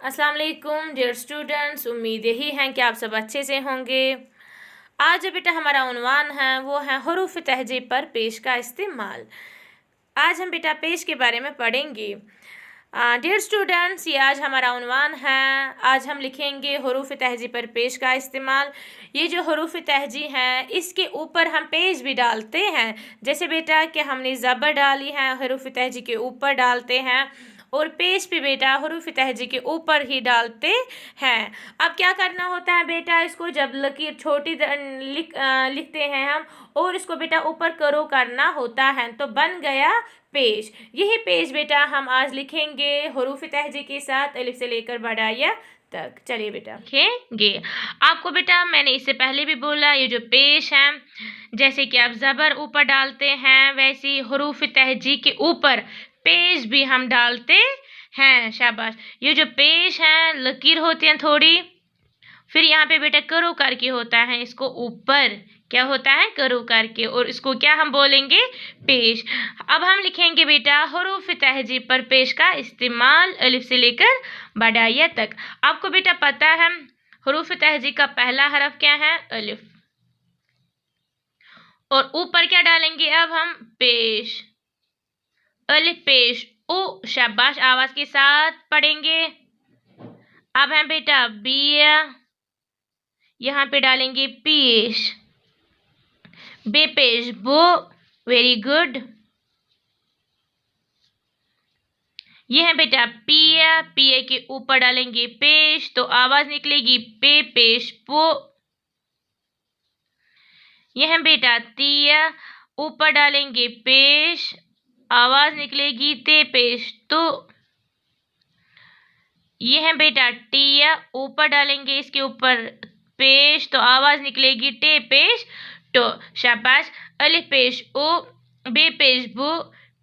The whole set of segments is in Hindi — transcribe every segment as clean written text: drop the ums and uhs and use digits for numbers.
अस्सलाम वालेकुम डियर स्टूडेंट्स, उम्मीद यही है कि आप सब अच्छे से होंगे। आज जो बेटा हमारा उन्वान है वो है हरूफ तहजीब पर पेश का इस्तेमाल। आज हम बेटा पेश के बारे में पढ़ेंगे। डियर स्टूडेंट्स, ये आज हमारा उन्वान है। आज हम लिखेंगे हरूफ तहजीब पर पेश का इस्तेमाल। ये जो हरूफ तहजीब है इसके ऊपर हम पेश भी डालते हैं। जैसे बेटा कि हमने ज़बर डाली है हरूफ तहजीब के ऊपर डालते हैं, और पेश भी बेटा हरूफ तहजी के ऊपर ही डालते हैं। अब क्या करना होता है बेटा, इसको जब लकीर छोटी लिखते हैं हम, और इसको बेटा ऊपर करो करना होता है, तो बन गया पेश। यही पेश बेटा हम आज लिखेंगे हरूफ तहजी के साथ अलिफ से लेकर बड़ाया तक। चलिए बेटा लिखेंगे। आपको बेटा मैंने इससे पहले भी बोला, ये जो पेश है जैसे कि आप ज़बर ऊपर डालते हैं वैसे ही हरूफ तहजी के ऊपर पेश भी हम डालते हैं। शाबाश। ये जो पेश है लकीर होती है थोड़ी, फिर यहाँ पे बेटा करो करके होता है, इसको ऊपर क्या होता है करो करके, और इसको क्या हम बोलेंगे पेश। अब हम लिखेंगे बेटा हरूफ तहजीब पर पेश का इस्तेमाल अलिफ से लेकर बड़ाया तक। आपको बेटा पता है हरूफ तहजीब का पहला हरफ क्या है अलिफ, और ऊपर क्या डालेंगे अब हम पेश। अलिफ पेश ओ। शाबाश, आवाज के साथ पढ़ेंगे। अब है बेटा बिया, यहाँ पे डालेंगे पेश। बे पेश बो। Very good. ये है बेटा पिया, पिया के ऊपर डालेंगे पेश तो आवाज निकलेगी पे पेश पो। यह है बेटा तिया, ऊपर डालेंगे पेश, आवाज निकलेगी ते पेश तो। ये है बेटा टिया, ऊपर डालेंगे इसके ऊपर पेश तो आवाज निकलेगी टे पेश तो। शाबाश। अलिफ पेश ओ, बे पेश बो,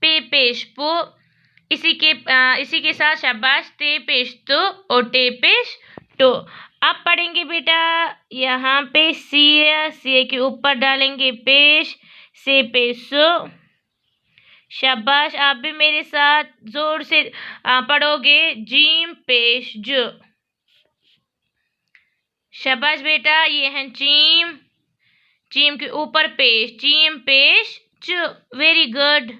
पे पेश पो। इसी के साथ शाबाश ते पेश तो और टे पेश तो। अब पढ़ेंगे बेटा यहाँ पे सिया, सिया के ऊपर डालेंगे पेश, से पेशो। शाबाश, आप भी मेरे साथ जोर से पढ़ोगे जीम पेश जो। शाबाश बेटा, ये है चीम, चीम के ऊपर पेश, चीम पेश च। Very good.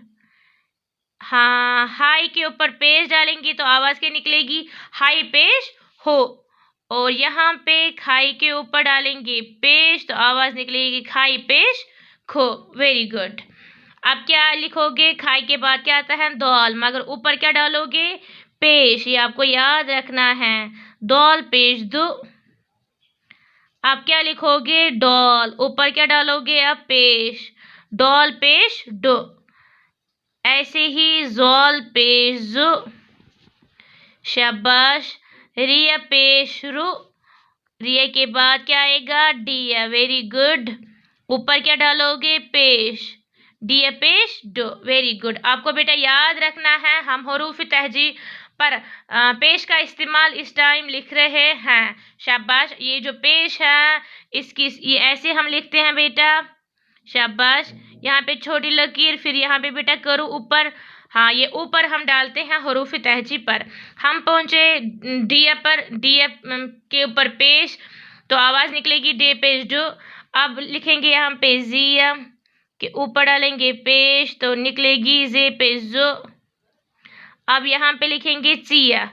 हाँ, हाई के ऊपर पेश डालेंगे तो आवाज क्या निकलेगी हाई पेश हो, और यहाँ पे खाई के ऊपर डालेंगे पेश तो आवाज निकलेगी खाई पेश खो। Very good. अब क्या लिखोगे, खाई के बाद क्या आता है दौल, मगर ऊपर क्या डालोगे पेश, ये आपको याद रखना है। दौल पेश दो। आप क्या लिखोगे डॉल, ऊपर क्या डालोगे अब पेश, डॉल पेश डो। ऐसे ही जोल पेश जो। शाबाश। रिया पेश रू, रिया के बाद क्या आएगा डिया। Very good. ऊपर क्या डालोगे पेश, डिया पेश डो। Very good. आपको बेटा याद रखना है हम हरूफ तहजीब पर पेश का इस्तेमाल इस टाइम लिख रहे हैं। शाबाश। ये जो पेश है इसकी ये ऐसे हम लिखते हैं बेटा। शाबाश। यहाँ पे छोटी लकीर, फिर यहाँ पे बेटा करो ऊपर। हाँ, ये ऊपर हम डालते हैं हरूफ तहजीब पर। हम पहुंचे डिया पर, डिया के ऊपर पेश तो आवाज निकलेगी डे पेश डो। अब लिखेंगे यहाँ पे जिया के ऊपर डालेंगे पेश तो निकलेगी जे पेश जो। अब यहाँ पे लिखेंगे चिया,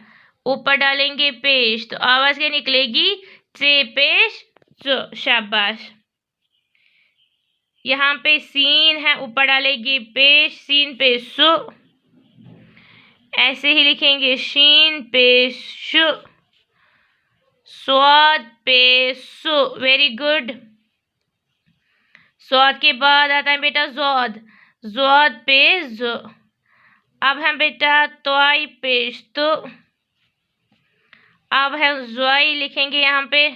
ऊपर डालेंगे पेश तो आवाज क्या निकलेगी चे पेश जो। शाबाश। यहाँ पे सीन है, ऊपर डालेंगे पेश, सीन पे सु। ऐसे ही लिखेंगे शीन पे शु, स्वाद पे सु। Very good. स्वाद के बाद आता है बेटा जौद, जौद पे जो। अब है बेटा तोई पेश तो। अब है ज्वाई, लिखेंगे यहाँ पे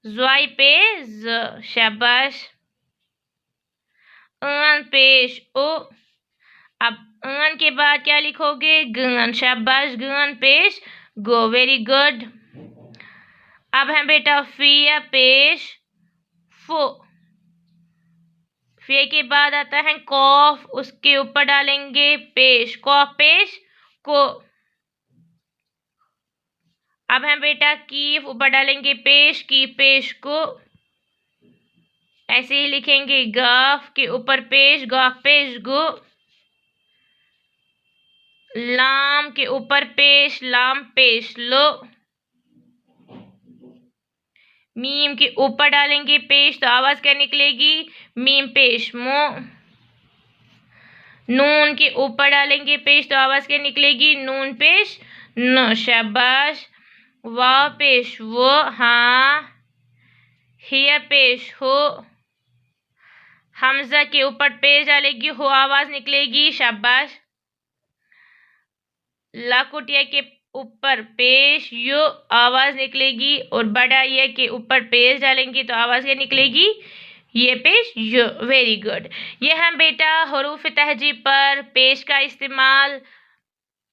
ज्वाई पे ज। शाबाश। अन पेश ओ। अब अन के बाद क्या लिखोगे गन। शाबाश। गन पेश गो। Very good. अब है बेटा फिया पेश फो। फे के बाद आता है कॉफ, उसके ऊपर डालेंगे पेश, कॉफ पेश को। अब हम बेटा की ऊपर डालेंगे पेश, की पेश को ऐसे ही लिखेंगे। गाफ के ऊपर पेश, गाफ पेश गो। लाम के ऊपर पेश, लाम पेश लो। मीम के ऊपर डालेंगे पेश तो आवाज क्या निकलेगी? मीम पेश मो। नून के ऊपर डालेंगे पेश तो आवाज क्या निकलेगी? नून पेश नो। शाबाश। वाव पेश वो, हाँ। हिया पेश हो। हमजा के ऊपर पेश डालेगी, हो आवाज निकलेगी। शाबाश। लाकुटिया के ऊपर पेश यो आवाज निकलेगी, और बड़ा ये के ऊपर पेश डालेंगी तो आवाज क्या निकलेगी? ये पेश यो। Very good. ये हम बेटा हरूफ तहजी पर पेश का इस्तेमाल,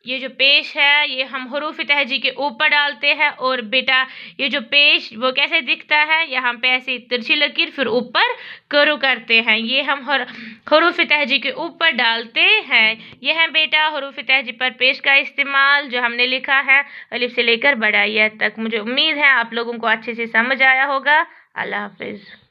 ये जो पेश है ये हम हरूफ तहजी के ऊपर डालते हैं। और बेटा ये जो पेश वो कैसे दिखता है? यहाँ पे ऐसे तिरछी लकीर फिर ऊपर करो करते हैं, ये हम हरूफ तहजी के ऊपर डालते हैं। ये है बेटा हरूफ तहजी पर पेश का इस्तेमाल जो हमने लिखा है अलिफ से लेकर बड़ा या तक। मुझे उम्मीद है आप लोगों को अच्छे से समझ आया होगा। अल्लाह हाफिज़।